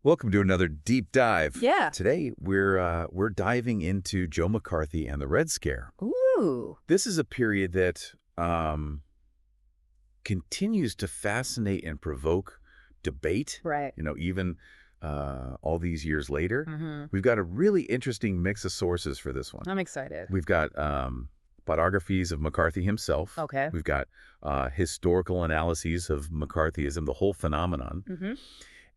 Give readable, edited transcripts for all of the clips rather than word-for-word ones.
Welcome to another deep dive. Yeah. Today we're diving into Joe McCarthy and the Red Scare. Ooh. This is a period that continues to fascinate and provoke debate. Right. Even all these years later, Mm-hmm. we've got a really interesting mix of sources for this one. I'm excited. We've got biographies of McCarthy himself. Okay. We've got historical analyses of McCarthyism, the whole phenomenon. Mm-hmm.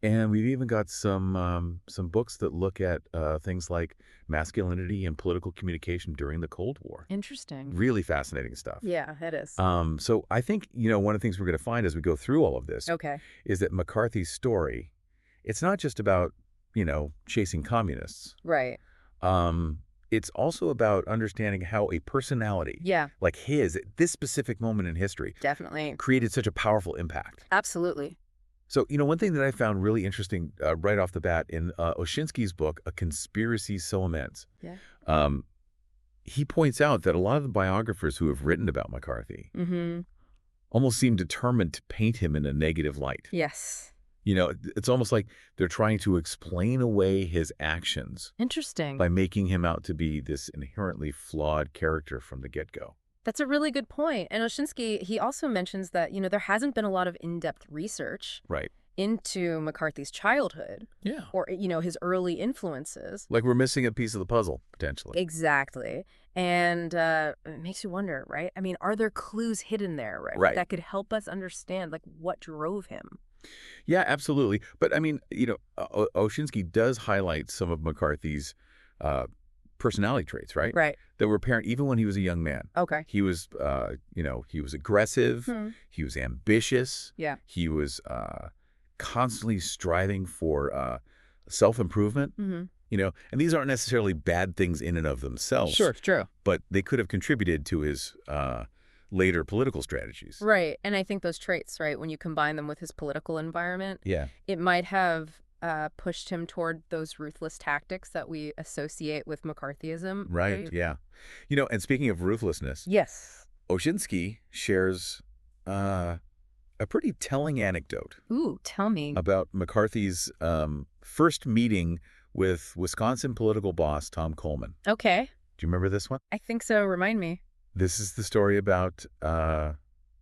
And we've even got some books that look at things like masculinity and political communication during the Cold War. Interesting. Really fascinating stuff. Yeah, it is. So I think, one of the things we're going to find as we go through all of this Okay. is that McCarthy's story, it's not just about, chasing communists. Right. It's also about understanding how a personality Yeah, like his at this specific moment in history definitely. created such a powerful impact. Absolutely. So, one thing that I found really interesting right off the bat in Oshinsky's book, A Conspiracy So Immense, Yeah. he points out that a lot of the biographers who have written about McCarthy Mm-hmm. almost seem determined to paint him in a negative light. Yes. It's almost like they're trying to explain away his actions Interesting. by making him out to be this inherently flawed character from the get-go. That's a really good point. And Oshinsky, he also mentions that, there hasn't been a lot of in-depth research Right. into McCarthy's childhood Yeah. or, his early influences. Like we're missing a piece of the puzzle, potentially. Exactly. And it makes you wonder, right? I mean, are there clues hidden there, right? Right. That could help us understand, what drove him? Yeah, absolutely. But I mean, Oshinsky does highlight some of McCarthy's personality traits, right? Right. That were apparent even when he was a young man. Okay. He was, he was aggressive. Hmm. He was ambitious. Yeah. He was constantly striving for self-improvement. Mm-hmm. And these aren't necessarily bad things in and of themselves. Sure, it's true. But they could have contributed to his later political strategies. Right. And I think those traits, right, when you combine them with his political environment, Yeah. it might have pushed him toward those ruthless tactics that we associate with McCarthyism. Right. Yeah. And speaking of ruthlessness, Yes. Oshinsky shares a pretty telling anecdote Ooh, tell me. about McCarthy's first meeting with Wisconsin political boss Tom Coleman. Okay. Do you remember this one? I think so. Remind me. This is the story about the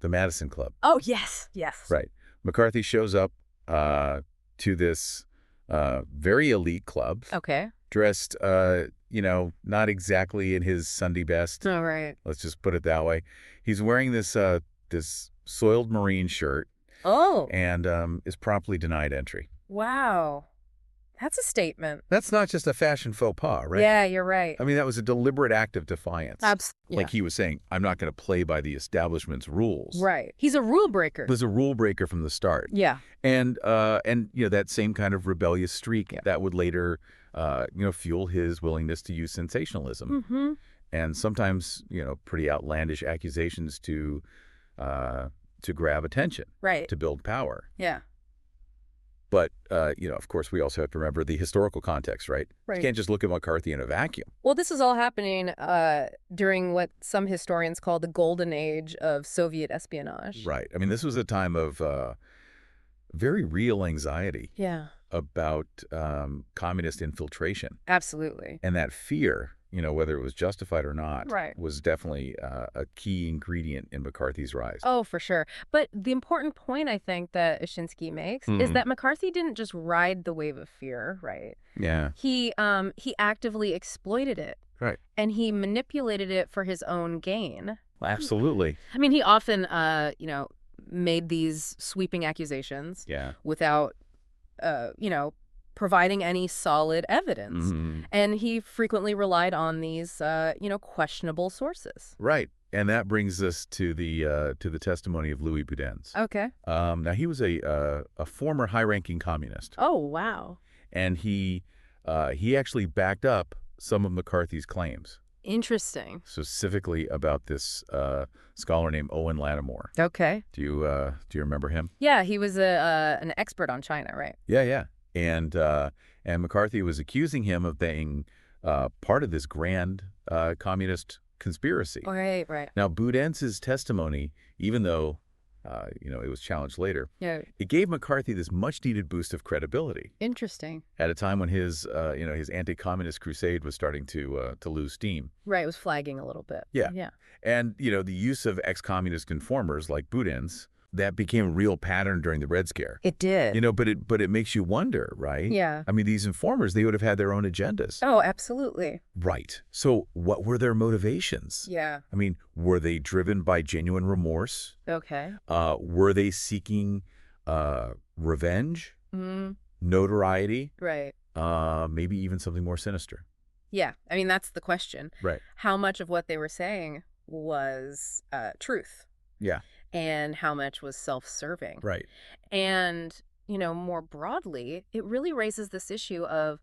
Madison Club. Oh, yes. Yes. Right. McCarthy shows up to this very elite club, Okay. dressed, not exactly in his Sunday best. All right. Let's just put it that way. He's wearing this soiled Marine shirt Oh, and is promptly denied entry. wow. That's a statement. That's not just a fashion faux pas, right? Yeah, you're right. I mean, that was a deliberate act of defiance. Absolutely. Like he was saying, I'm not going to play by the establishment's rules. Right. He's a rule breaker. It was a rule breaker from the start. Yeah. And that same kind of rebellious streak Yeah. that would later, fuel his willingness to use sensationalism. Mm-hmm. And sometimes, pretty outlandish accusations to grab attention, Right. to build power. Yeah. But, of course, we also have to remember the historical context, right? Right. You can't just look at McCarthy in a vacuum. Well, this is all happening during what some historians call the golden age of Soviet espionage. Right. I mean, this was a time of very real anxiety Yeah, about communist infiltration. absolutely. And that fear, whether it was justified or not, Right. was definitely a key ingredient in McCarthy's rise. Oh, for sure. But the important point I think that Oshinsky makes is Mhm. that McCarthy didn't just ride the wave of fear, right? Yeah. He actively exploited it. Right. And he manipulated it for his own gain. Absolutely. I mean, he often, made these sweeping accusations Yeah. without, providing any solid evidence. Mhm. And he frequently relied on these, questionable sources. Right. And that brings us to the testimony of Louis Boudin's. Okay. Now, he was a former high-ranking communist, Oh, wow. and he actually backed up some of McCarthy's claims, Interesting. specifically about this scholar named Owen Lattimore. Okay. Do you remember him? Yeah, he was an expert on China, right? Yeah, yeah. And McCarthy was accusing him of being part of this grand communist conspiracy. Right, right. Now, Boudin's testimony, even though It was challenged later. Yeah. It gave McCarthy this much-needed boost of credibility Interesting. at a time when his anti-communist crusade was starting to lose steam. Right. It was flagging a little bit. Yeah. Yeah. And, the use of ex-communist conformers like Boudins, that became a real pattern during the Red Scare. It did. But it makes you wonder, right? Yeah. I mean, these informers, they would have had their own agendas. Oh, absolutely. Right. So what were their motivations? Yeah. I mean, were they driven by genuine remorse? Okay. Were they seeking revenge, Mm, notoriety, right. maybe even something more sinister? Yeah. I mean, that's the question. Right. How much of what they were saying was truth Yeah. and how much was self-serving? Right. And, more broadly, it really raises this issue of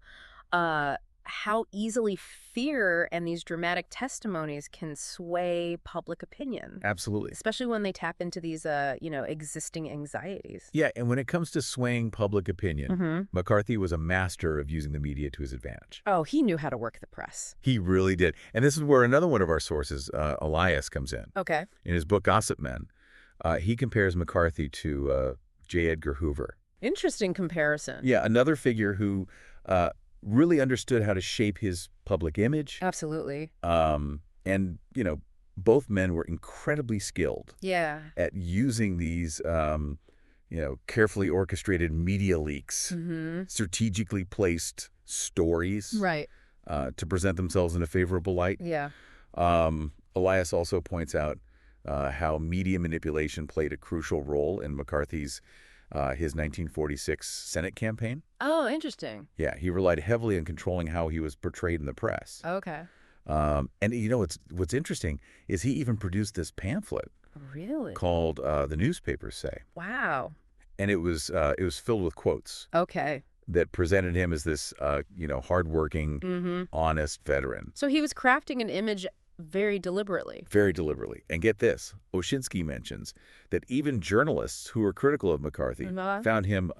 how easily fear and these dramatic testimonies can sway public opinion, Absolutely. especially when they tap into these, existing anxieties. Yeah, and when it comes to swaying public opinion, Mm-hmm. McCarthy was a master of using the media to his advantage. Oh, he knew how to work the press. He really did. And this is where another one of our sources, Elias, comes in. Okay. In his book, Gossip Men, he compares McCarthy to J. Edgar Hoover. Interesting comparison. Yeah, another figure who really understood how to shape his public image. Absolutely. And, both men were incredibly skilled Yeah. at using these, carefully orchestrated media leaks, Mm-hmm. strategically placed stories Right. to present themselves in a favorable light. Yeah. Elias also points out how media manipulation played a crucial role in McCarthy's his 1946 Senate campaign. Oh, interesting. Yeah, he relied heavily on controlling how he was portrayed in the press. Okay. And what's interesting is he even produced this pamphlet Really? called The Newspapers Say. Wow. And it was filled with quotes Okay. that presented him as this, hardworking, Mm-hmm. honest veteran. So he was crafting an image very deliberately. Very deliberately. And get this, Oshinsky mentions that even journalists who were critical of McCarthy found him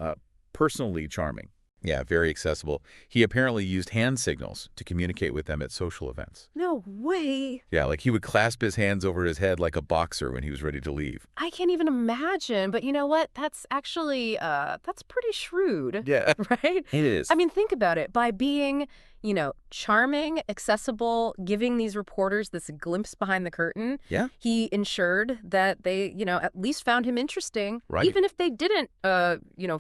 personally charming. Yeah, very accessible. He apparently used hand signals to communicate with them at social events. No way. Yeah, like he would clasp his hands over his head like a boxer when he was ready to leave. I can't even imagine. But you know what? That's actually, that's pretty shrewd. Yeah, Right? it is. I mean, think about it. By being, charming, accessible, giving these reporters this glimpse behind the curtain, Yeah. he ensured that they, at least found him interesting, Right. even if they didn't,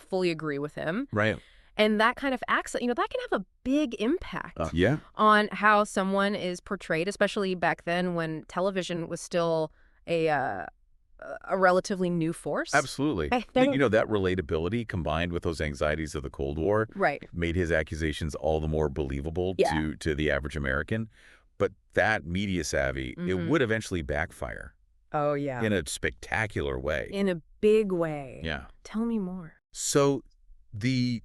fully agree with him. Right. And that kind of accent, that can have a big impact Yeah. on how someone is portrayed, especially back then when television was still a relatively new force. Absolutely. I think- That relatability combined with those anxieties of the Cold War Right. made his accusations all the more believable Yeah. to the average American. But that media savvy, it Mhm. would eventually backfire Oh, yeah. in a spectacular way. In a big way. Yeah. Tell me more. So the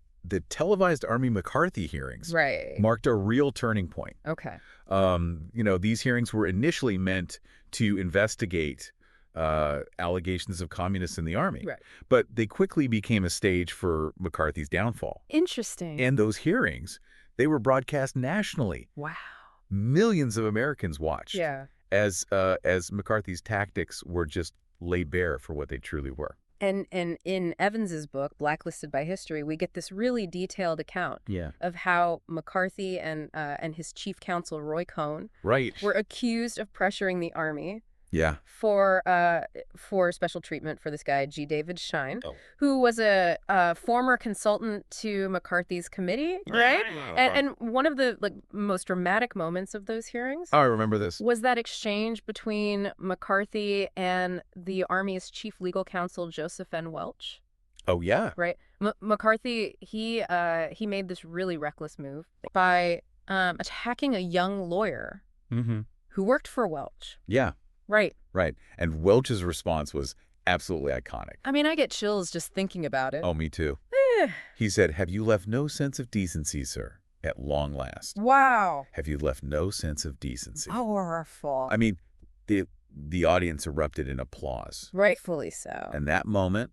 televised Army McCarthy hearings Right. marked a real turning point. Okay. These hearings were initially meant to investigate allegations of communists in the Army. Right. But they quickly became a stage for McCarthy's downfall. Interesting. And those hearings, they were broadcast nationally. Wow. Millions of Americans watched Yeah. as McCarthy's tactics were just laid bare for what they truly were. And in Evans's book, Blacklisted by History, we get this really detailed account Yeah. of how McCarthy and his chief counsel, Roy Cohn, Right. were accused of pressuring the Army Yeah. for special treatment for this guy, G. David Schein, Oh. who was a former consultant to McCarthy's committee, right? And one of the most dramatic moments of those hearings Oh, I remember this. was that exchange between McCarthy and the Army's chief legal counsel, Joseph N. Welch. Oh, yeah. Right. McCarthy, he made this really reckless move by attacking a young lawyer Mm-hmm. who worked for Welch. Yeah. Right. Right. And Welch's response was absolutely iconic. I mean, I get chills just thinking about it. Oh, me too. Eh. He said, "Have you left no sense of decency, sir, at long last? Wow. Have you left no sense of decency?" Powerful. I mean, the audience erupted in applause. Rightfully so. And that moment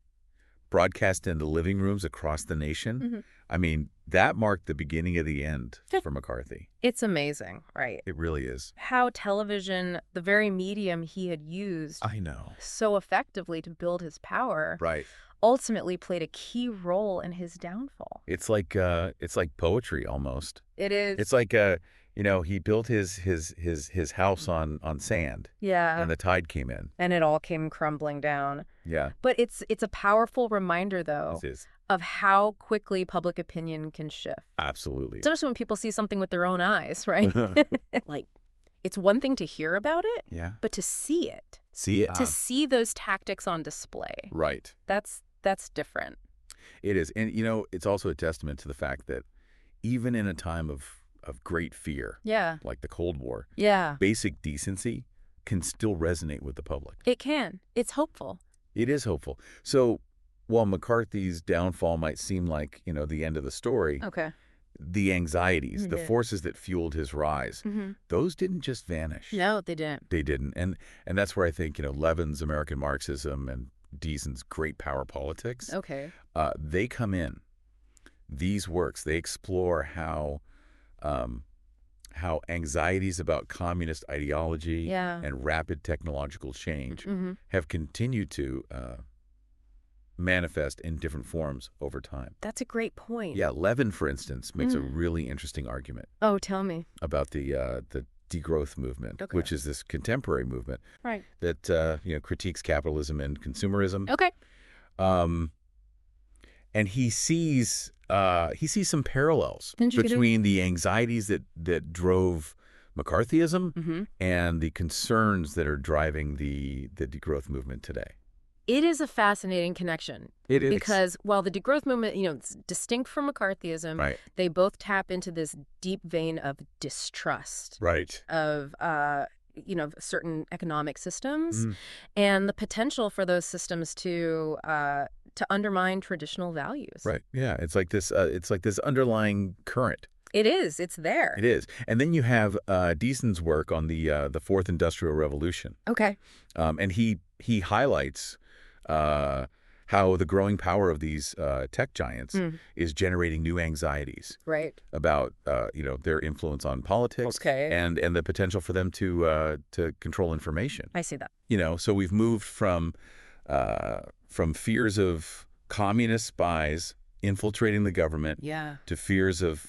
broadcast into living rooms across the nation. I mean, that marked the beginning of the end for McCarthy. It's amazing, right? It really is. How television, the very medium he had used I know. so effectively to build his power, Right. ultimately played a key role in his downfall. It's like poetry almost. It is. It's like he built his house on sand. Yeah. And the tide came in. And it all came crumbling down. Yeah. But it's a powerful reminder, though, This is. of how quickly public opinion can shift. Absolutely. Especially when people see something with their own eyes, right? Like, it's one thing to hear about it, Yeah. but to see it. See it. To see those tactics on display. Right. That's different. It is. And, it's also a testament to the fact that even in a time of great fear, Yeah. like the Cold War, Yeah. basic decency can still resonate with the public. It can. It's hopeful. It is hopeful. So while McCarthy's downfall might seem like, the end of the story, Okay. the anxieties, the Yeah. forces that fueled his rise, those didn't just vanish. No, they didn't. They didn't. And that's where I think, Levin's American Marxism and Deason's Great Power Politics, Okay. they come in. These works, they explore how anxieties about communist ideology Yeah. and rapid technological change have continued to manifest in different forms over time. That's a great point. Yeah, Levin, for instance, makes a really interesting argument Oh, tell me. about the degrowth movement, Okay. which is this contemporary movement Right. that critiques capitalism and consumerism. Okay. And he sees some parallels between the anxieties that drove McCarthyism and the concerns that are driving the degrowth movement today. It is a fascinating connection. It is. Because while the degrowth movement, it's distinct from McCarthyism, Right. they both tap into this deep vein of distrust Right. of, certain economic systems and the potential for those systems to undermine traditional values. Right. Yeah. It's like this underlying current. It is. It's there. It is. And then you have Deason's work on the Fourth Industrial Revolution. Okay. And he highlights how the growing power of these tech giants is generating new anxieties Right. about their influence on politics and the potential for them to control information. I see that. So we've moved from fears of communist spies infiltrating the government to fears of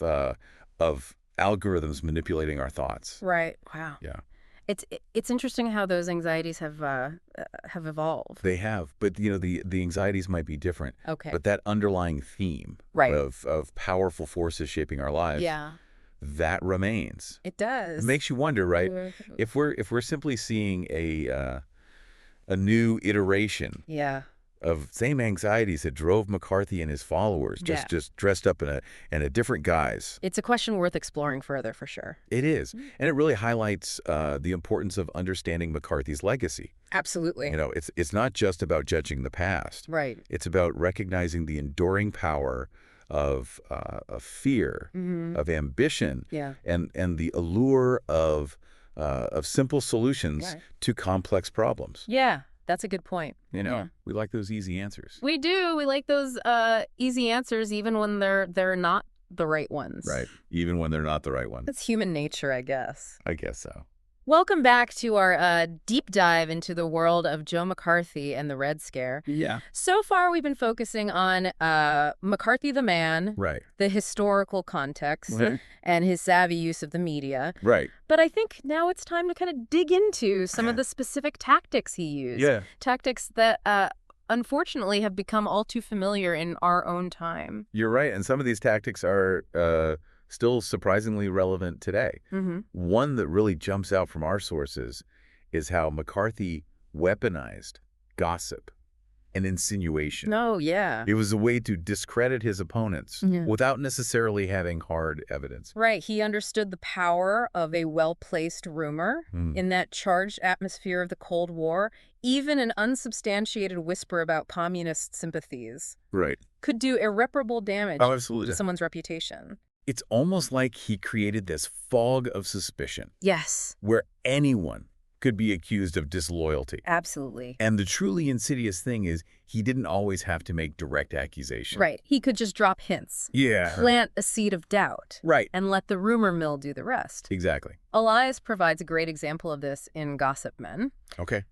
algorithms manipulating our thoughts. Right. Wow. Yeah. It's interesting how those anxieties have evolved. They have, but the anxieties might be different. Okay. But that underlying theme of powerful forces shaping our lives, that remains. It does. It makes you wonder, right? If we're simply seeing a new iteration of same anxieties that drove McCarthy and his followers, just dressed up in a different guise. It's a question worth exploring further, for sure. It is, and it really highlights the importance of understanding McCarthy's legacy. Absolutely. It's not just about judging the past. Right. It's about recognizing the enduring power of fear, of ambition, and the allure of simple solutions to complex problems. Yeah. That's a good point. We like those easy answers. We do. We like those easy answers, even when they're not the right ones. Right. Even when they're not the right ones. That's human nature, I guess. I guess so. Welcome back to our deep dive into the world of Joe McCarthy and the Red Scare. Yeah. So far, we've been focusing on McCarthy the man, Right. the historical context, and his savvy use of the media. Right. But I think now it's time to kind of dig into some of the specific tactics he used. Yeah. Tactics that unfortunately have become all too familiar in our own time. You're right. And some of these tactics are still surprisingly relevant today. One that really jumps out from our sources is how McCarthy weaponized gossip and insinuation. Oh, yeah. It was a way to discredit his opponents without necessarily having hard evidence. Right. He understood the power of a well-placed rumor in that charged atmosphere of the Cold War. Even an unsubstantiated whisper about communist sympathies could do irreparable damage to someone's reputation. It's almost like he created this fog of suspicion. Yes. Where anyone could be accused of disloyalty. Absolutely. And the truly insidious thing is he didn't always have to make direct accusations. Right. He could just drop hints. Yeah. Plant a seed of doubt. Right. And let the rumor mill do the rest. Exactly. Elias provides a great example of this in Gossip Men. Okay.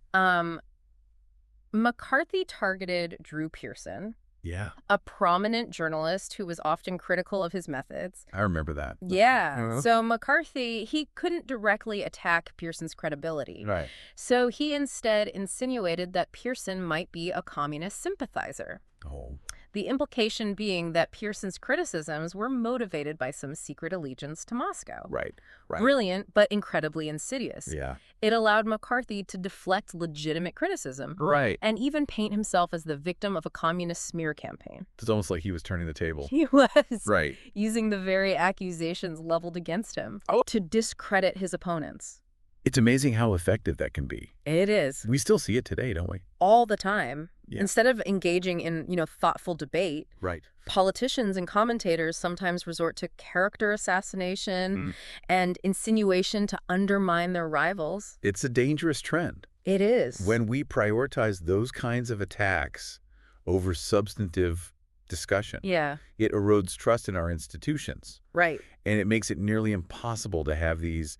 McCarthy targeted Drew Pearson, Yeah. a prominent journalist who was often critical of his methods. I remember that. Yeah. So McCarthy, he couldn't directly attack Pearson's credibility. Right. So he instead insinuated that Pearson might be a communist sympathizer. Oh. The implication being that Pearson's criticisms were motivated by some secret allegiance to Moscow. Right. Right. Brilliant, but incredibly insidious. Yeah. It allowed McCarthy to deflect legitimate criticism. Right. And even paint himself as the victim of a communist smear campaign. It's almost like he was turning the table. He was. Right. Using the very accusations leveled against him to discredit his opponents. It's amazing how effective that can be. It is. We still see it today, don't we? All the time. Yeah. Instead of engaging in, thoughtful debate, Right. politicians and commentators sometimes resort to character assassination and insinuation to undermine their rivals. It's a dangerous trend. It is. When we prioritize those kinds of attacks over substantive discussion, Yeah. it erodes trust in our institutions. Right. And it makes it nearly impossible to have these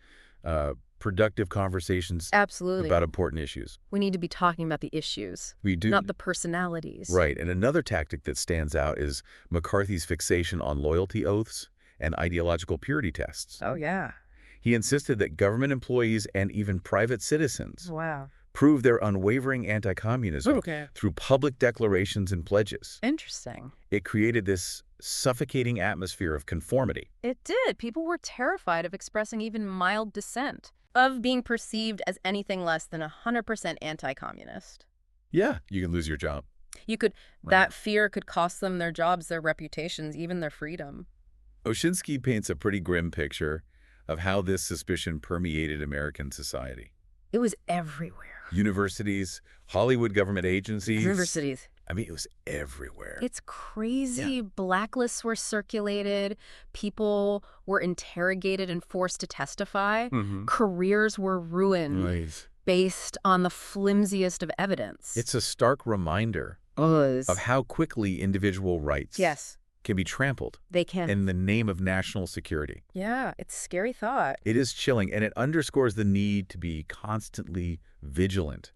productive conversations Absolutely. about important issues. We need to be talking about the issues. We do. Not the personalities. Right. And another tactic that stands out is McCarthy's fixation on loyalty oaths and ideological purity tests. Oh, yeah. He insisted that government employees and even private citizens Wow. prove their unwavering anti-communism through public declarations and pledges. Interesting. It created this suffocating atmosphere of conformity. It did. People were terrified of expressing even mild dissent, of being perceived as anything less than 100% anti-communist. Yeah, you can lose your job. That fear could cost them their jobs, their reputations, even their freedom. Oshinsky paints a pretty grim picture of how this suspicion permeated American society. It was everywhere. Universities, Hollywood government agencies. Universities. I mean, it was everywhere. It's crazy. Yeah. Blacklists were circulated. People were interrogated and forced to testify. Careers were ruined based on the flimsiest of evidence. It's a stark reminder of how quickly individual rights can be trampled They can. in the name of national security. Yeah, it's a scary thought. It is chilling, and it underscores the need to be constantly vigilant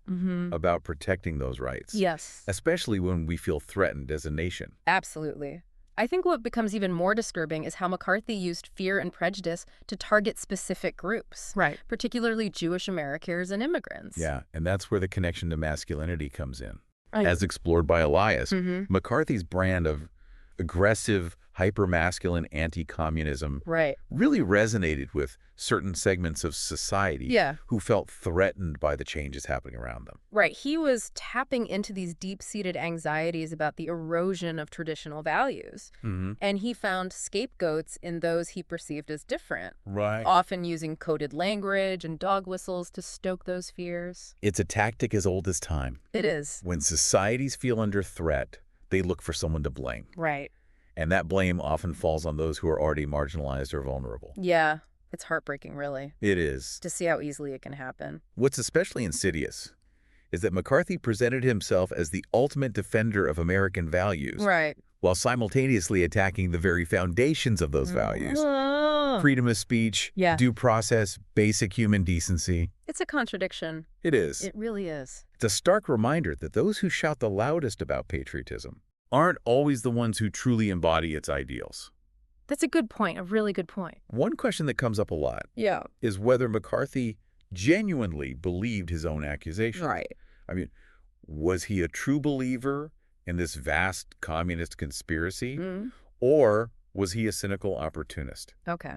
about protecting those rights. Yes. Especially when we feel threatened as a nation. Absolutely. I think what becomes even more disturbing is how McCarthy used fear and prejudice to target specific groups. Right. Particularly Jewish Americans and immigrants. Yeah, and that's where the connection to masculinity comes in. Right. As explored by Elias, McCarthy's brand of aggressive, hyper-masculine anti-communism really resonated with certain segments of society who felt threatened by the changes happening around them. Right. He was tapping into these deep-seated anxieties about the erosion of traditional values. And he found scapegoats in those he perceived as different. Right. Often using coded language and dog whistles to stoke those fears. It's a tactic as old as time. It is. When societies feel under threat, they look for someone to blame. Right. And that blame often falls on those who are already marginalized or vulnerable. Yeah. It's heartbreaking, really, It is. to see how easily it can happen. What's especially insidious is that McCarthy presented himself as the ultimate defender of American values, Right. while simultaneously attacking the very foundations of those values. Freedom of speech, due process, basic human decency. It's a contradiction. It is. It really is. It's a stark reminder that those who shout the loudest about patriotism aren't always the ones who truly embody its ideals. That's a good point, a really good point. One question that comes up a lot is whether McCarthy genuinely believed his own accusations. Right. I mean, was he a true believer in this vast communist conspiracy, or was he a cynical opportunist Okay.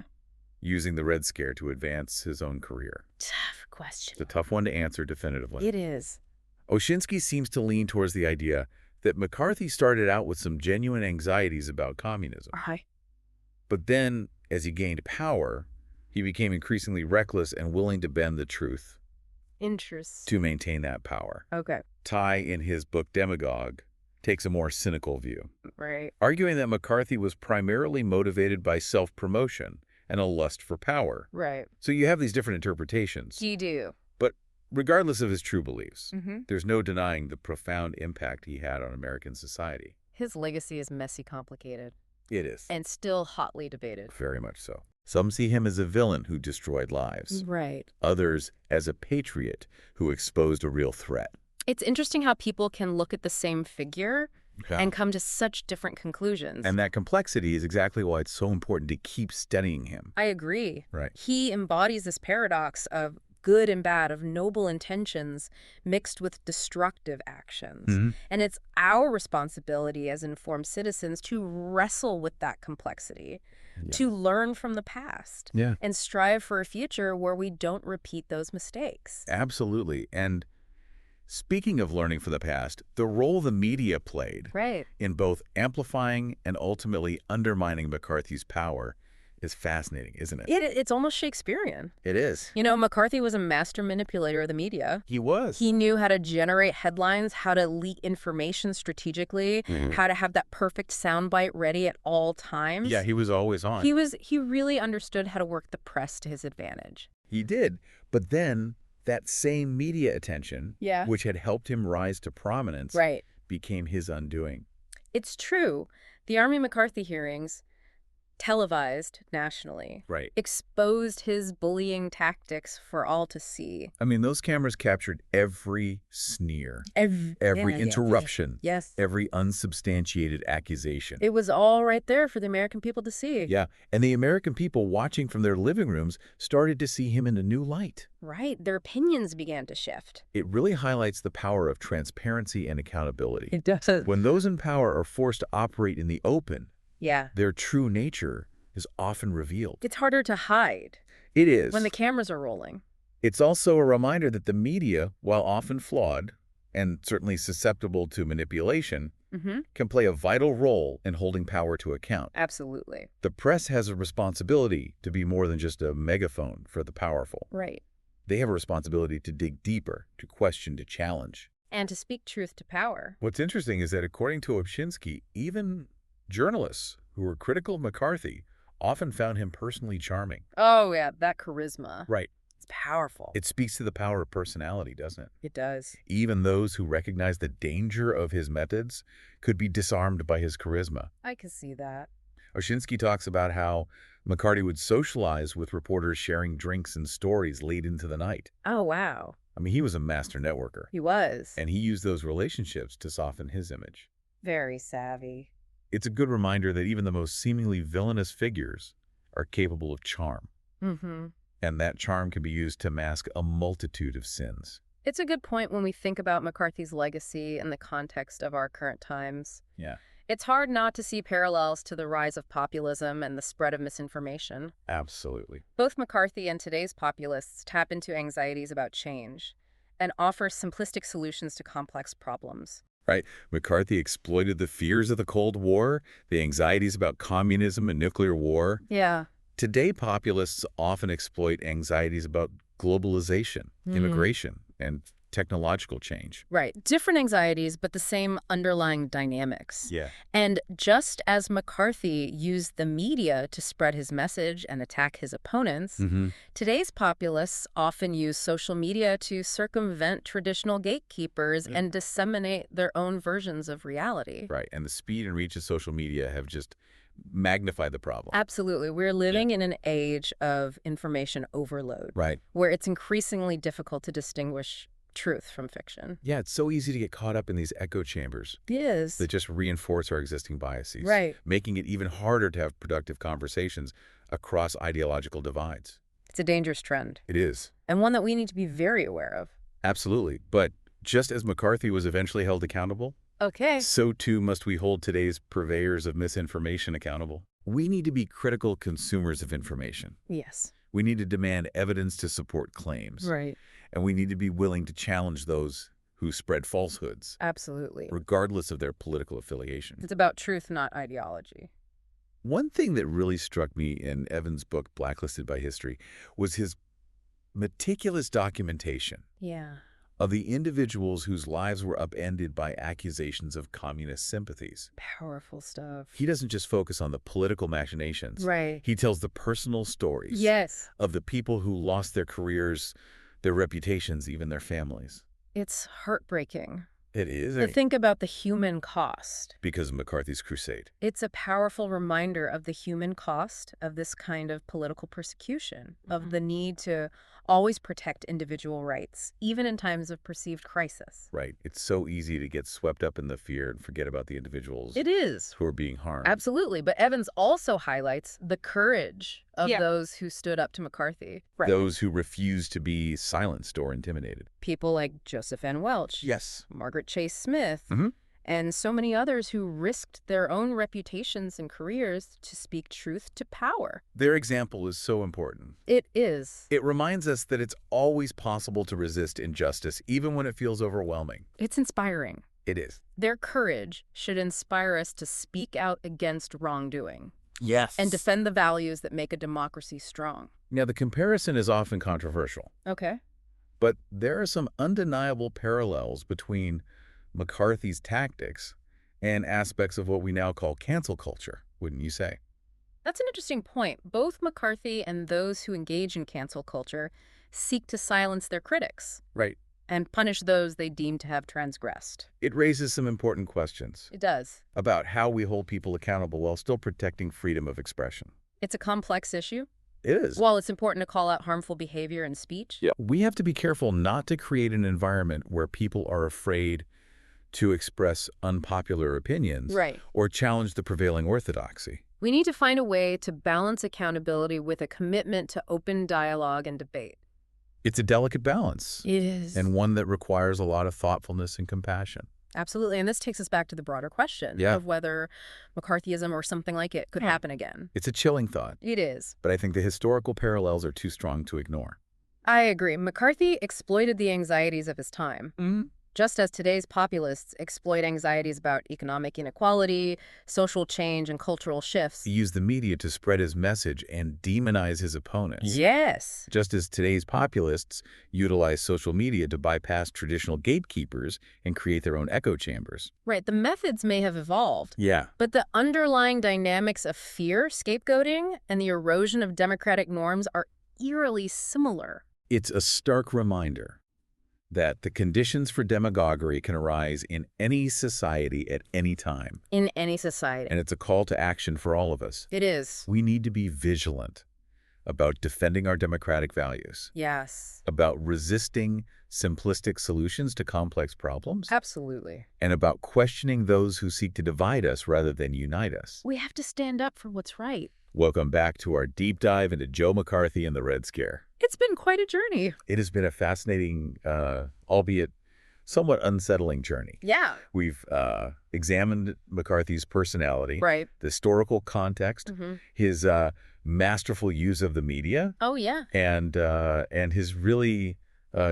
using the Red Scare to advance his own career? Tough question. It's a tough one to answer definitively. It is. Oshinsky seems to lean towards the idea that McCarthy started out with some genuine anxieties about communism. But then, as he gained power, he became increasingly reckless and willing to bend the truth Interesting. to maintain that power. Okay. Ty, in his book Demagogue, takes a more cynical view, Right. arguing that McCarthy was primarily motivated by self-promotion and a lust for power. Right. So you have these different interpretations. You do. But regardless of his true beliefs, Mm-hmm. there's no denying the profound impact he had on American society. His legacy is messy complicated It is. and still hotly debated. Very much so. Some see him as a villain who destroyed lives. Right. Others as a patriot who exposed a real threat. It's interesting how people can look at the same figure Yeah. and come to such different conclusions. And that complexity is exactly why it's so important to keep studying him. I agree. Right. He embodies this paradox of good and bad, of noble intentions mixed with destructive actions. Mm-hmm. And it's our responsibility as informed citizens to wrestle with that complexity, to learn from the past, and strive for a future where we don't repeat those mistakes. Absolutely. And speaking of learning from the past, the role the media played in both amplifying and ultimately undermining McCarthy's power is fascinating, isn't it? It's almost Shakespearean. It is. You know, McCarthy was a master manipulator of the media. He was. He knew how to generate headlines, how to leak information strategically, how to have that perfect soundbite ready at all times. Yeah, he was always on. He really understood how to work the press to his advantage. He did. But then that same media attention, which had helped him rise to prominence, became his undoing. It's true. The Army McCarthy hearings, televised nationally, exposed his bullying tactics for all to see. I mean, those cameras captured every sneer, every interruption, every unsubstantiated accusation. It was all right there for the American people to see. Yeah, and the American people watching from their living rooms started to see him in a new light. Right, their opinions began to shift. It really highlights the power of transparency and accountability. It does. When those in power are forced to operate in the open, Yeah. their true nature is often revealed. It's harder to hide It is. when the cameras are rolling. It's also a reminder that the media, while often flawed and certainly susceptible to manipulation, can play a vital role in holding power to account. Absolutely. The press has a responsibility to be more than just a megaphone for the powerful. Right. They have a responsibility to dig deeper, to question, to challenge. And to speak truth to power. What's interesting is that according to Obshinsky, even journalists who were critical of McCarthy often found him personally charming. Oh, yeah, that charisma. Right. It's powerful. It speaks to the power of personality, doesn't it? It does. Even those who recognize the danger of his methods could be disarmed by his charisma. I can see that. Obshinsky talks about how McCarthy would socialize with reporters sharing drinks and stories late into the night. Oh, wow. I mean, he was a master networker. He was. And he used those relationships to soften his image. Very savvy. It's a good reminder that even the most seemingly villainous figures are capable of charm. And that charm can be used to mask a multitude of sins. It's a good point when we think about McCarthy's legacy in the context of our current times. Yeah. It's hard not to see parallels to the rise of populism and the spread of misinformation. Absolutely. Both McCarthy and today's populists tap into anxieties about change and offer simplistic solutions to complex problems. Right. McCarthy exploited the fears of the Cold War, the anxieties about communism and nuclear war. Yeah. Today, populists often exploit anxieties about globalization, immigration, and technological change. Right. Different anxieties, but the same underlying dynamics. Yeah. And just as McCarthy used the media to spread his message and attack his opponents, today's populists often use social media to circumvent traditional gatekeepers and disseminate their own versions of reality. Right. And the speed and reach of social media have just magnified the problem. Absolutely. We're living in an age of information overload. Right. Where it's increasingly difficult to distinguish truth from fiction. Yeah, it's so easy to get caught up in these echo chambers. It is. That just reinforce our existing biases. Right. Making it even harder to have productive conversations across ideological divides. It's a dangerous trend. It is. And one that we need to be very aware of. Absolutely. But just as McCarthy was eventually held accountable, so too must we hold today's purveyors of misinformation accountable. We need to be critical consumers of information. Yes. We need to demand evidence to support claims. Right. And we need to be willing to challenge those who spread falsehoods. Absolutely. Regardless of their political affiliation. It's about truth, not ideology. One thing that really struck me in Evan's book, Blacklisted by History, was his meticulous documentation of the individuals whose lives were upended by accusations of communist sympathies. Powerful stuff. He doesn't just focus on the political machinations. Right. He tells the personal stories of the people who lost their careers, Their reputations, even their families. It's heartbreaking It is. to think about the human cost. Because of McCarthy's crusade. It's a powerful reminder of the human cost of this kind of political persecution, of the need to always protect individual rights, even in times of perceived crisis. Right. It's so easy to get swept up in the fear and forget about the individuals It is. who are being harmed. Absolutely. But Evans also highlights the courage of those who stood up to McCarthy. Right. Those who refused to be silenced or intimidated. People like Joseph N. Welch. Yes. Margaret Chase Smith. And so many others who risked their own reputations and careers to speak truth to power. Their example is so important. It is. It reminds us that it's always possible to resist injustice, even when it feels overwhelming. It's inspiring. It is. Their courage should inspire us to speak out against wrongdoing. Yes. And defend the values that make a democracy strong. Now, the comparison is often controversial. Okay. But there are some undeniable parallels between McCarthy's tactics and aspects of what we now call cancel culture, wouldn't you say? That's an interesting point. Both McCarthy and those who engage in cancel culture seek to silence their critics. Right. And punish those they deem to have transgressed. It raises some important questions. It does. About how we hold people accountable while still protecting freedom of expression. It's a complex issue. It is. While it's important to call out harmful behavior in speech. Yeah. We have to be careful not to create an environment where people are afraid to express unpopular opinions or challenge the prevailing orthodoxy. We need to find a way to balance accountability with a commitment to open dialogue and debate. It's a delicate balance. It is. And one that requires a lot of thoughtfulness and compassion. Absolutely. And this takes us back to the broader question of whether McCarthyism or something like it could happen again. It's a chilling thought. It is. But I think the historical parallels are too strong to ignore. I agree. McCarthy exploited the anxieties of his time. Just as today's populists exploit anxieties about economic inequality, social change, and cultural shifts. He used the media to spread his message and demonize his opponents. Yes. Just as today's populists utilize social media to bypass traditional gatekeepers and create their own echo chambers. Right. The methods may have evolved. Yeah. But the underlying dynamics of fear, scapegoating, and the erosion of democratic norms are eerily similar. It's a stark reminder that the conditions for demagoguery can arise in any society at any time. In any society. And it's a call to action for all of us. It is. We need to be vigilant about defending our democratic values. Yes. About resisting simplistic solutions to complex problems. Absolutely. And about questioning those who seek to divide us rather than unite us. We have to stand up for what's right. Welcome back to our deep dive into Joe McCarthy and the Red Scare. It's been quite a journey. It has been a fascinating, albeit somewhat unsettling journey. Yeah. We've examined McCarthy's personality, right, the historical context, his masterful use of the media. Oh, yeah. And his really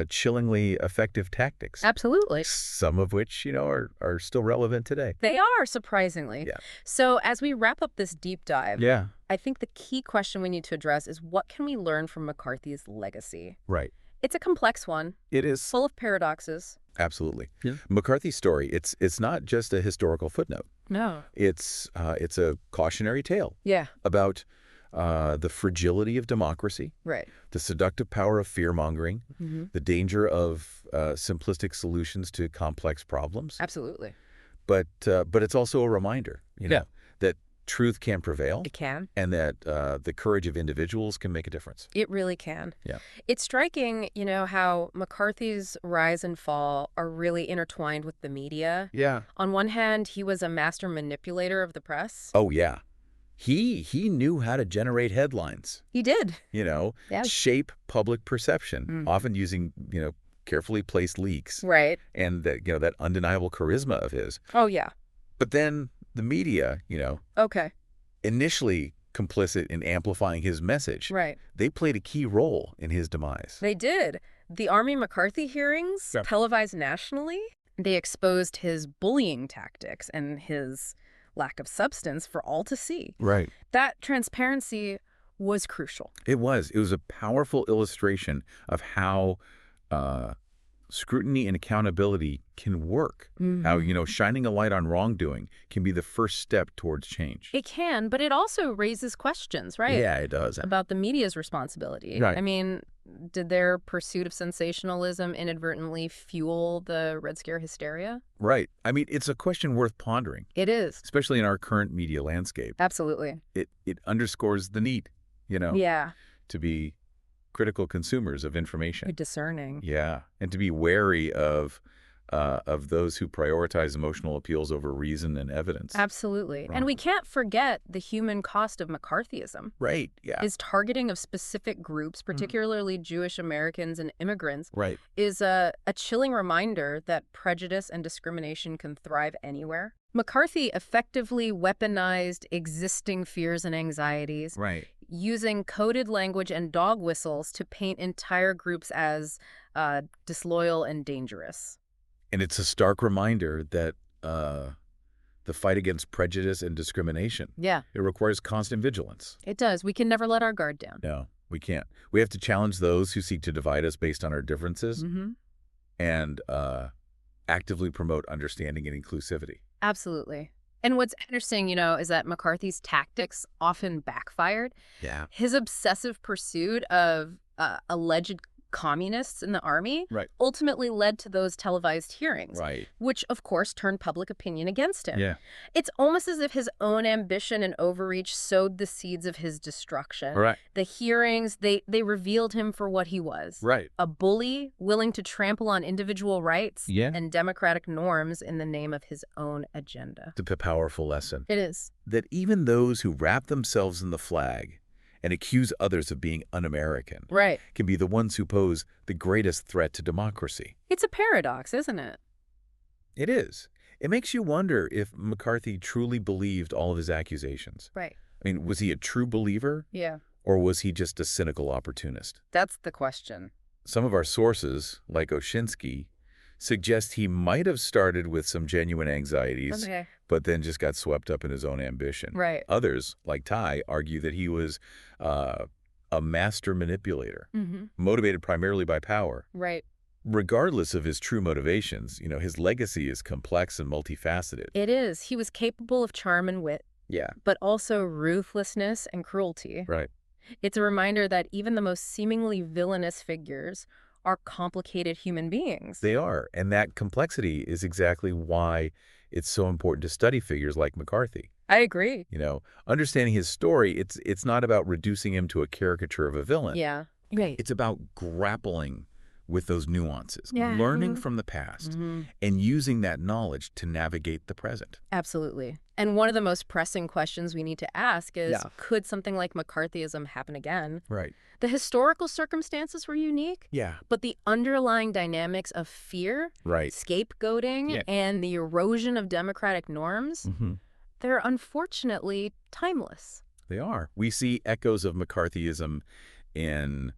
chillingly effective tactics. Absolutely. Some of which, are still relevant today. They are, surprisingly. Yeah. So as we wrap up this deep dive, yeah, I think the key question we need to address is what can we learn from McCarthy's legacy? Right. It's a complex one. It is. Full of paradoxes. Absolutely. Yeah. McCarthy's story, it's not just a historical footnote. No. It's a cautionary tale. Yeah. About the fragility of democracy, right, the seductive power of fear-mongering, the danger of simplistic solutions to complex problems. Absolutely. But it's also a reminder, that truth can prevail. It can. And that the courage of individuals can make a difference. It really can. Yeah. It's striking, how McCarthy's rise and fall are really intertwined with the media. Yeah. On one hand, he was a master manipulator of the press. Oh, yeah. He knew how to generate headlines. He did. Shape public perception, often using, carefully placed leaks. Right. And that undeniable charisma of his. Oh, yeah. But then the media, okay, initially complicit in amplifying his message. Right. They played a key role in his demise. They did. The Army McCarthy hearings, televised nationally, they exposed his bullying tactics and his lack of substance for all to see. Right. That transparency was crucial. It was. It was a powerful illustration of how scrutiny and accountability can work. How, shining a light on wrongdoing can be the first step towards change. It can, but it also raises questions, right? Yeah, it does. About the media's responsibility. Right. I mean, Did their pursuit of sensationalism inadvertently fuel the Red Scare hysteria? Right. I mean, it's a question worth pondering, It is. especially in our current media landscape. Absolutely. It underscores the need, Yeah. to be critical consumers of information. Discerning. Yeah, and to be wary of those who prioritize emotional appeals over reason and evidence. Absolutely. Right. And we can't forget the human cost of McCarthyism. Right, yeah. His targeting of specific groups, particularly Jewish Americans and immigrants, Right. is a chilling reminder that prejudice and discrimination can thrive anywhere. McCarthy effectively weaponized existing fears and anxieties, Right. using coded language and dog whistles to paint entire groups as disloyal and dangerous. And it's a stark reminder that the fight against prejudice and discrimination, Yeah, it requires constant vigilance. it does. We can never let our guard down. No, we can't. We have to challenge those who seek to divide us based on our differences and actively promote understanding and inclusivity. Absolutely. And what's interesting, is that McCarthy's tactics often backfired. Yeah. His obsessive pursuit of alleged communists in the army Right. ultimately led to those televised hearings, Right. which, of course, turned public opinion against him. Yeah. It's almost as if his own ambition and overreach sowed the seeds of his destruction. Right. The hearings, they revealed him for what he was. Right. A bully willing to trample on individual rights Yeah. and democratic norms in the name of his own agenda. It's a powerful lesson. It is. That even those who wrap themselves in the flag and accuse others of being un-American Right. can be the ones who pose the greatest threat to democracy. It's a paradox, isn't it? It is. It makes you wonder if McCarthy truly believed all of his accusations. Right. I mean, was he a true believer, Yeah. or was he just a cynical opportunist? That's the question. Some of our sources, like Oshinsky, suggest he might have started with some genuine anxieties, Okay. but then just got swept up in his own ambition. Right. Others, like Ty, argue that he was a master manipulator, motivated primarily by power. Right. Regardless of his true motivations, his legacy is complex and multifaceted. It is. He was capable of charm and wit, Yeah. but also ruthlessness and cruelty. Right. It's a reminder that even the most seemingly villainous figures are complicated human beings. They are. And that complexity is exactly why it's so important to study figures like McCarthy. I agree. Understanding his story, it's not about reducing him to a caricature of a villain. Yeah. Right. It's about grappling with those nuances, Yeah. learning from the past, and using that knowledge to navigate the present. Absolutely. And one of the most pressing questions we need to ask is, Yeah. could something like McCarthyism happen again? Right. The historical circumstances were unique, Yeah. but the underlying dynamics of fear, Right. scapegoating, Yeah. and the erosion of democratic norms, they're unfortunately timeless. They are. We see echoes of McCarthyism in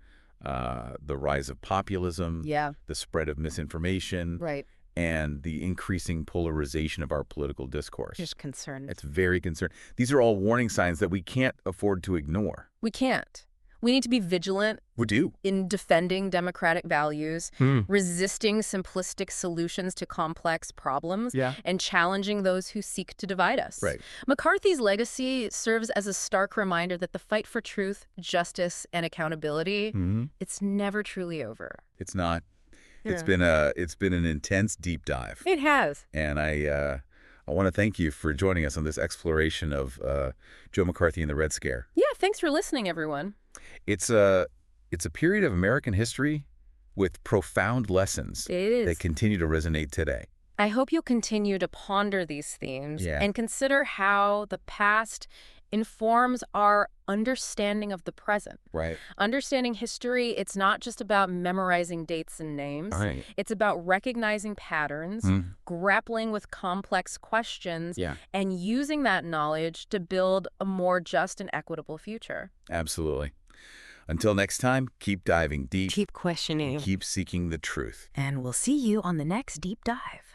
the rise of populism, Yeah. the spread of misinformation, Right. and the increasing polarization of our political discourse. Just concerned. It's very concerning. These are all warning signs that we can't afford to ignore. We can't. We need to be vigilant We do. in defending democratic values, resisting simplistic solutions to complex problems, Yeah. and challenging those who seek to divide us. Right. McCarthy's legacy serves as a stark reminder that the fight for truth, justice, and accountability, it's never truly over. It's not. Yeah. It's been an intense deep dive. It has. And I want to thank you for joining us on this exploration of Joe McCarthy and the Red Scare. Yeah, thanks for listening, everyone. It's a period of American history with profound lessons It is. that continue to resonate today. I hope you'll continue to ponder these themes Yeah. and consider how the past informs our understanding of the present. Right. Understanding history, it's not just about memorizing dates and names. Right. It's about recognizing patterns, grappling with complex questions, Yeah. and using that knowledge to build a more just and equitable future. Absolutely. Until next time, keep diving deep. Keep questioning. Keep seeking the truth. And we'll see you on the next Deep Dive.